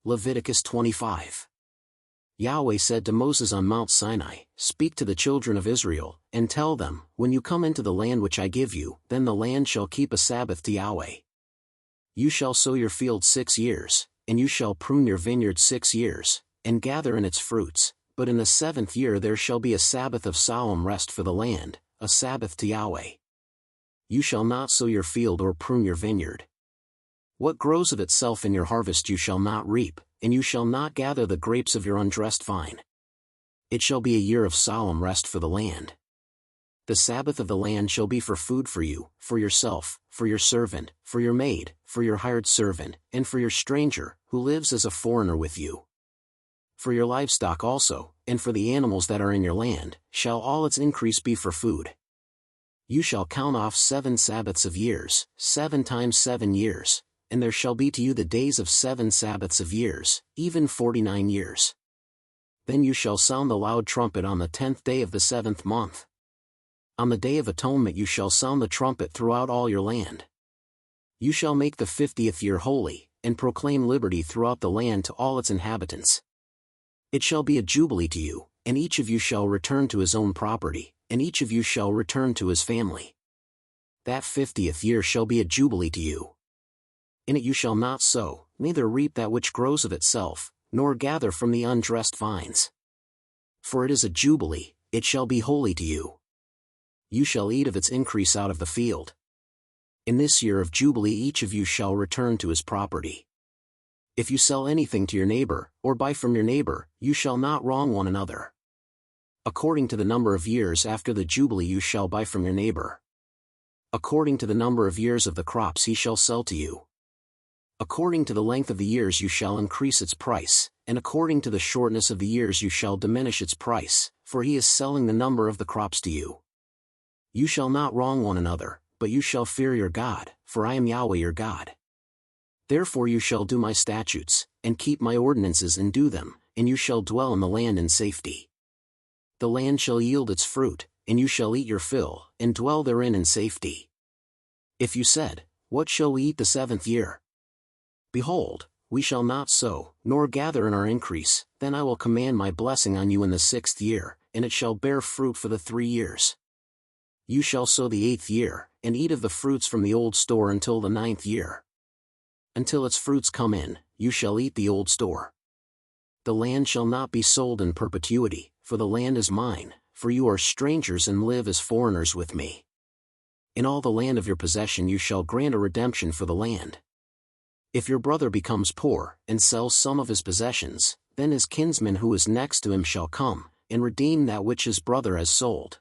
Leviticus 25. Yahweh said to Moses on Mount Sinai, "Speak to the children of Israel, and tell them, when you come into the land which I give you, then the land shall keep a Sabbath to Yahweh. You shall sow your field 6 years, and you shall prune your vineyard 6 years, and gather in its fruits, but in the 7th year there shall be a Sabbath of solemn rest for the land, a Sabbath to Yahweh. You shall not sow your field or prune your vineyard. What grows of itself in your harvest you shall not reap, and you shall not gather the grapes of your undressed vine. It shall be a year of solemn rest for the land. The Sabbath of the land shall be for food for you, for yourself, for your servant, for your maid, for your hired servant, and for your stranger, who lives as a foreigner with you. For your livestock also, and for the animals that are in your land, shall all its increase be for food. You shall count off 7 Sabbaths of years, 7 times 7 years, and there shall be to you the days of 7 Sabbaths of years, even 49 years. Then you shall sound the loud trumpet on the 10th day of the 7th month. On the day of atonement you shall sound the trumpet throughout all your land. You shall make the 50th year holy, and proclaim liberty throughout the land to all its inhabitants. It shall be a jubilee to you, and each of you shall return to his own property, and each of you shall return to his family. That 50th year shall be a jubilee to you. In it you shall not sow, neither reap that which grows of itself, nor gather from the undressed vines. For it is a jubilee, it shall be holy to you. You shall eat of its increase out of the field. In this year of Jubilee each of you shall return to his property. If you sell anything to your neighbor, or buy from your neighbor, you shall not wrong one another. According to the number of years after the Jubilee you shall buy from your neighbor. According to the number of years of the crops he shall sell to you. According to the length of the years you shall increase its price, and according to the shortness of the years you shall diminish its price, for he is selling the number of the crops to you. You shall not wrong one another, but you shall fear your God, for I am Yahweh your God. Therefore you shall do my statutes, and keep my ordinances and do them, and you shall dwell in the land in safety. The land shall yield its fruit, and you shall eat your fill, and dwell therein in safety. If you said, "What shall we eat the 7th year?" Behold, we shall not sow, nor gather in our increase, then I will command my blessing on you in the 6th year, and it shall bear fruit for the 3 years. You shall sow the 8th year, and eat of the fruits from the old store until the 9th year. Until its fruits come in, you shall eat the old store. The land shall not be sold in perpetuity, for the land is mine, for you are strangers and live as foreigners with me. In all the land of your possession you shall grant a redemption for the land. If your brother becomes poor, and sells some of his possessions, then his kinsman who is next to him shall come, and redeem that which his brother has sold.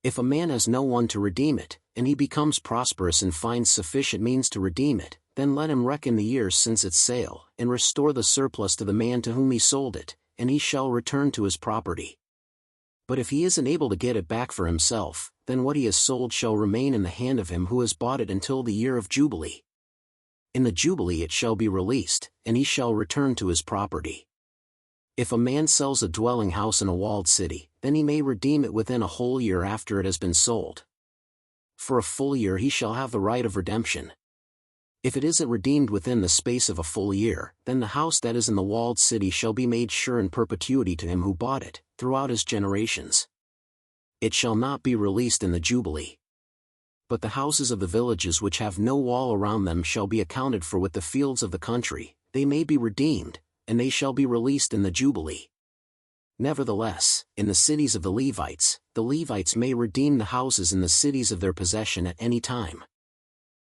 If a man has no one to redeem it, and he becomes prosperous and finds sufficient means to redeem it, then let him reckon the years since its sale, and restore the surplus to the man to whom he sold it, and he shall return to his property. But if he isn't able to get it back for himself, then what he has sold shall remain in the hand of him who has bought it until the year of Jubilee. In the Jubilee it shall be released, and he shall return to his property. If a man sells a dwelling house in a walled city, then he may redeem it within a whole year after it has been sold. For a full year he shall have the right of redemption. If it isn't redeemed within the space of a full year, then the house that is in the walled city shall be made sure in perpetuity to him who bought it, throughout his generations. It shall not be released in the Jubilee. But the houses of the villages which have no wall around them shall be accounted for with the fields of the country, they may be redeemed, and they shall be released in the Jubilee. Nevertheless, in the cities of the Levites may redeem the houses in the cities of their possession at any time.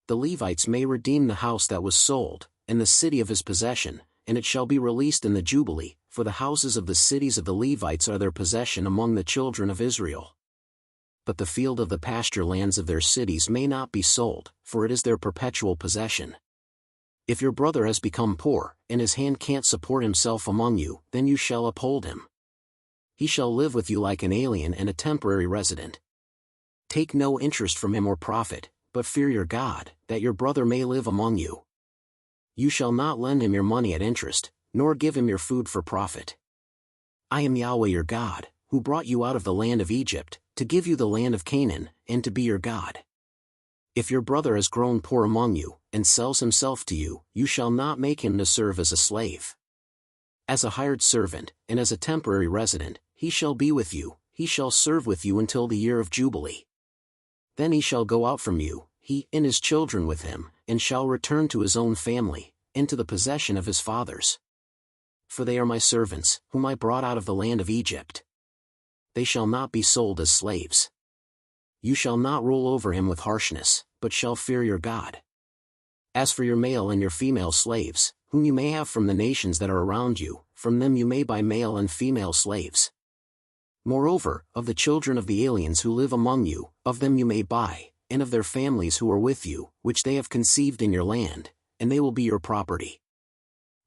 The Levites may redeem the house that was sold, and the city of his possession, and it shall be released in the Jubilee, for the houses of the cities of the Levites are their possession among the children of Israel. But the field of the pasture lands of their cities may not be sold, for it is their perpetual possession. If your brother has become poor, and his hand can't support himself among you, then you shall uphold him. He shall live with you like an alien and a temporary resident. Take no interest from him or profit, but fear your God, that your brother may live among you. You shall not lend him your money at interest, nor give him your food for profit. I am Yahweh your God, who brought you out of the land of Egypt, to give you the land of Canaan, and to be your God. If your brother has grown poor among you, and sells himself to you, you shall not make him to serve as a slave. As a hired servant, and as a temporary resident, he shall be with you, he shall serve with you until the year of Jubilee. Then he shall go out from you, he and his children with him, and shall return to his own family, and to the possession of his fathers. For they are my servants, whom I brought out of the land of Egypt. They shall not be sold as slaves. You shall not rule over him with harshness, but shall fear your God. As for your male and your female slaves, whom you may have from the nations that are around you, from them you may buy male and female slaves. Moreover, of the children of the aliens who live among you, of them you may buy, and of their families who are with you, which they have conceived in your land, and they will be your property.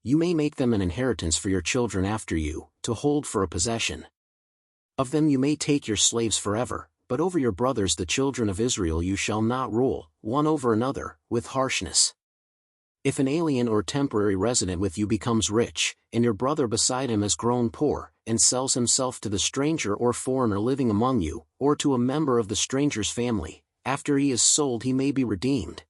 You may make them an inheritance for your children after you, to hold for a possession. Of them you may take your slaves forever, but over your brothers the children of Israel you shall not rule, one over another, with harshness. If an alien or temporary resident with you becomes rich, and your brother beside him has grown poor, and sells himself to the stranger or foreigner living among you, or to a member of the stranger's family, after he is sold he may be redeemed.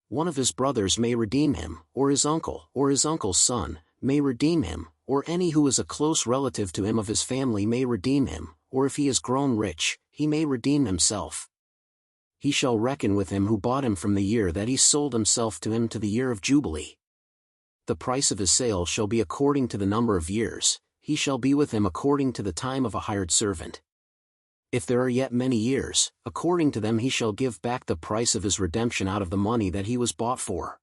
One of his brothers may redeem him, or his uncle's son, may redeem him, or any who is a close relative to him of his family may redeem him, or if he has grown rich, he may redeem himself. He shall reckon with him who bought him from the year that he sold himself to him to the year of Jubilee. The price of his sale shall be according to the number of years, he shall be with him according to the time of a hired servant. If there are yet many years, according to them he shall give back the price of his redemption out of the money that he was bought for.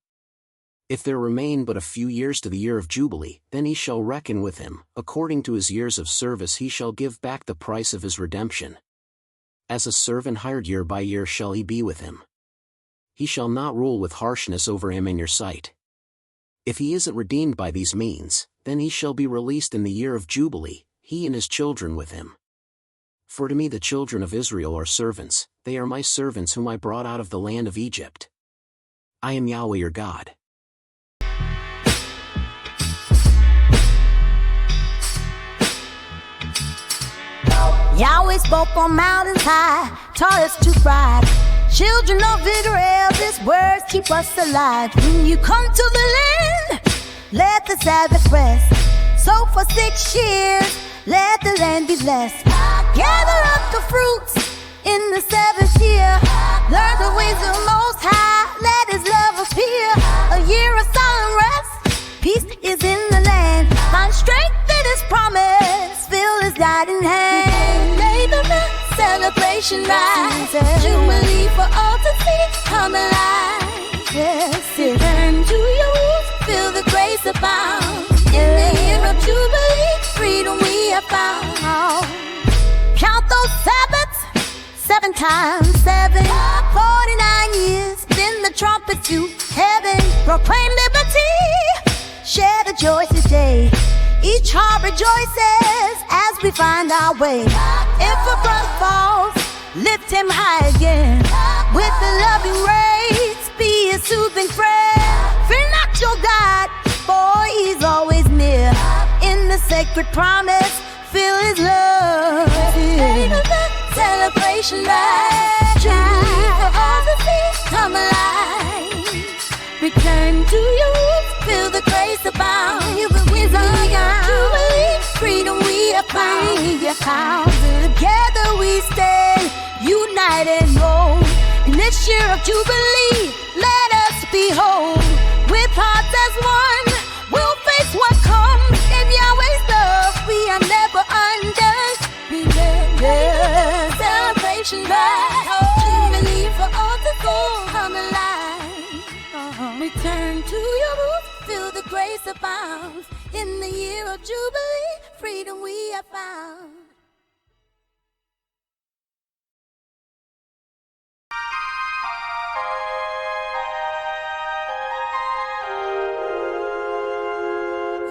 If there remain but a few years to the year of Jubilee, then he shall reckon with him, according to his years of service he shall give back the price of his redemption. As a servant hired year by year shall he be with him. He shall not rule with harshness over him in your sight. If he isn't redeemed by these means, then he shall be released in the year of Jubilee, he and his children with him. For to me the children of Israel are servants, they are my servants whom I brought out of the land of Egypt. I am Yahweh your God. Yahweh spoke on mountains high, taught us to ride. Children of Israel, this words keep us alive. When you come to the land, let the Sabbath rest. So for 6 years, let the land be blessed. Gather up the fruits in the 7th year. Learn the ways of the Most High, let His love appear. A year of solemn rest, peace is in the land. Find strength in His promise, feel His guiding hand. Celebration rise, Jubilee for all to see, come alive. Yes, return to your roots, feel the grace abound. In the year of Jubilee, freedom we have found. Count those Sabbaths, 7 times 7, 49 years. Then the trumpet to heaven, proclaim liberty, share the joy today. Each heart rejoices as we find our way. If a brother falls, lift him high again. With the loving rays, be a soothing friend. Fear not your God, for He's always near. In the sacred promise, feel His love. Celebration rise, Jubilee for all to see, come alive. Return to your roots, feel the grace abound. With our Jubilee, freedom we have found. Together we stand, united and bold. In this year of Jubilee, let us be whole. With hearts as one, we'll face what comes. In Yahweh's love, we are never undone. Celebration rise, Jubilee for all to go, come alive. Return to your roots, feel the grace abound. In the year of Jubilee, freedom we have found.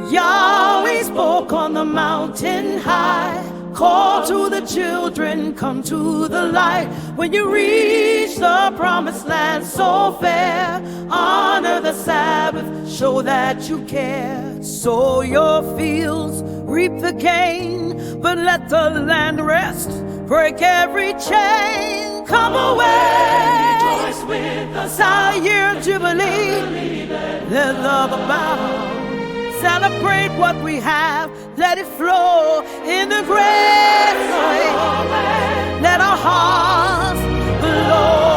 Yahweh spoke on the mountain high, call to the children, come to the light. When you reach the promised land so fair, honor the Sabbath, show that you care. Sow your fields, reap the gain, but let the land rest, break every chain. Come away, Year Jubilee, let love abound. Celebrate what we have, let it flow in the great way. Let our hearts glow.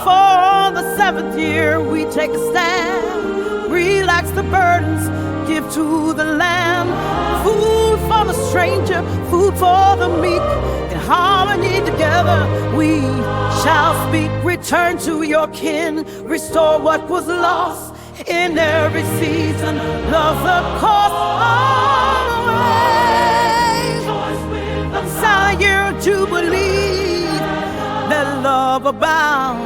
For on the 7th year we take a stand, relax the burdens, give to the Lamb. Food for the stranger, food for the meek. In harmony together we shall speak. Return to your kin, restore what was lost. In every season, love the cause all the way. Silent year Jubilee, let love abound.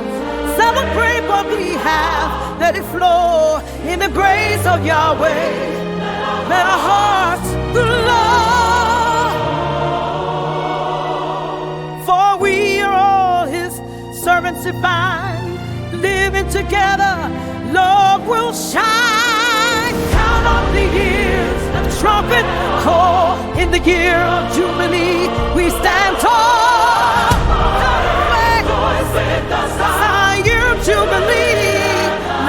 Celebrate what we have, let it flow in the grace of Yahweh. Let our hearts glow, for we are all His servants divine, living together. Love will shine. Count on the years, the trumpet call. In the year of Jubilee, we stand tall. Our year of Jubilee,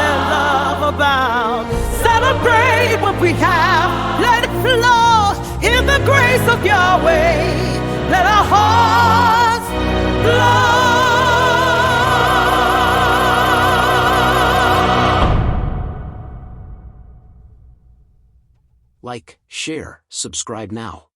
let love abound. Celebrate what we have, let it flow in the grace of Yahweh. Let our hearts glow. Like, share, subscribe now.